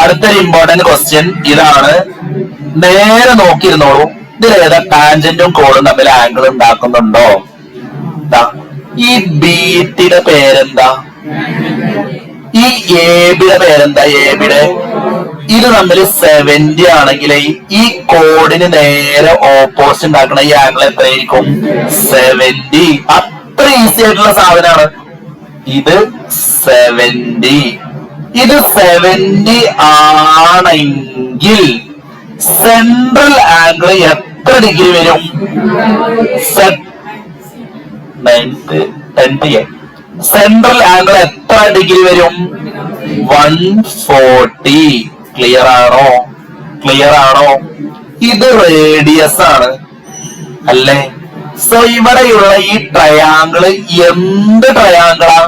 അടുത്തൊരു important question ഇതാണ്. നേരെ നോക്കിയിരുന്നോളൂ. ഇതിലേതാ ടാൻജന്റും കോണും തമ്മിൽ ആംഗിൾ ഉണ്ടാക്കുന്നുണ്ടോ? ഈ ബിയുടെ പേരെന്താ? ഈ എ ബിയുടെ പേരെന്താ? എ ബിയുടെ ഇത് തമ്മിൽ 70 ആണെങ്കിൽ ഈ കോഡിന് നേരെ ഓപ്പോസിറ്റ് ഉണ്ടാക്കുന്ന ഈ ആംഗിൾ എത്രയായിരിക്കും? 70. അത്ര ഈസി ആയിട്ടുള്ള സാധനമാണ് ഇത്. 70. ഇത് 70 ആണെങ്കിൽ സെൻട്രൽ ആംഗിൾ എത്ര ഡിഗ്രി വരും? 10 സെൻട്രൽ ആംഗിൾ എത്ര ഡിഗ്രി വരും? 140. ക്ലിയർ ആണോ? ക്ലിയർ ആണോ? ഇത് റേഡിയസ് ആണ് അല്ലേ? സോ ഇവിടെയുള്ള ഈ ട്രയാങ്കിള് എന്ത് ട്രയാങ്കിളാ?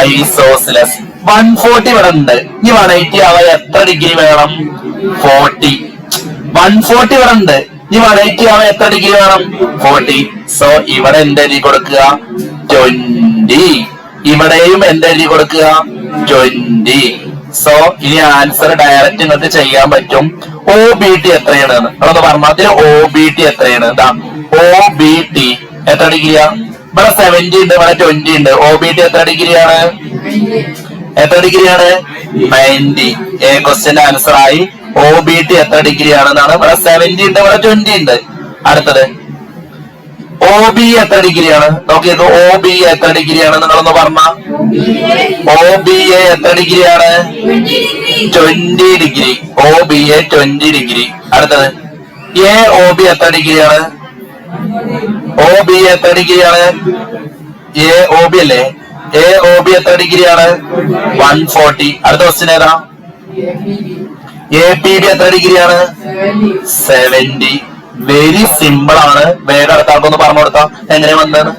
ഐസോസിലസ്. 140 ഇവിടെ ഉണ്ട്. ഈ 180 ആവാൻ എത്ര ഡിഗ്രി വേണം? 40. 140 ഇവിടെ ഉണ്ട്. ഈ 180 ആവാൻ എത്ര ഡിഗ്രി വേണം? 40. സോ ഇവിടെ എന്ത് എഴുതി കൊടുക്കുക? 20. ഇവിടെയും എന്ത് എഴുതി കൊടുക്കുക? 20. സോ ഇനി ആൻസർ ഡയറക്റ്റ് നിങ്ങൾക്ക് ചെയ്യാൻ പറ്റും. ഒ ബി ടി എത്രയാണ് നമ്മളൊന്ന് പറഞ്ഞാൽ അതിന് ഒ ബി ടി എത്രയാണ്? ഒ ബി ടി എത്ര ഡിഗ്രിയാ? ഇവിടെ 70 ഉണ്ട്, ഇവിടെ 20 ഉണ്ട്. ഒ ബി ടി എത്ര ഡിഗ്രിയാണ്? എത്ര ഡിഗ്രിയാണ്? 90. എ ക്വസ്റ്റ്യന്റെ ആൻസർ ആയി. ഒ ബി ടി എത്ര ഡിഗ്രിയാണെന്നാണ്. ഇവിടെ 70 ഉണ്ട്, ഇവിടെ 20 ഉണ്ട്. അടുത്തത് ഒ ബി എത്ര ഡിഗ്രിയാണ്? നോക്കിയത് ഒ ബി എത്ര ഡിഗ്രിയാണ്? നിങ്ങളൊന്ന് പറഞ്ഞ ഒ ബി എ എത്ര ഡിഗ്രിയാണ്? 20 degree. O B A 20 degree. അടുത്തത് എ ഒ ബി എത്ര ഡിഗ്രിയാണ്? ഒ ബി എത്ര ഡിഗ്രിയാണ്? എ ഒ ബി അല്ലേ? എ ഒ ബി എത്ര ഡിഗ്രിയാണ്? 140. അടുത്ത ക്വസ്റ്റ്യൻ ഏതാ? എ പി ബി എത്ര ഡിഗ്രിയാണ്? 70. വെരി സിമ്പിൾ ആണ്. വേഗം അടുത്ത ആൾക്കൊന്ന് പറഞ്ഞു കൊടുത്താ എങ്ങനെ വന്നത്?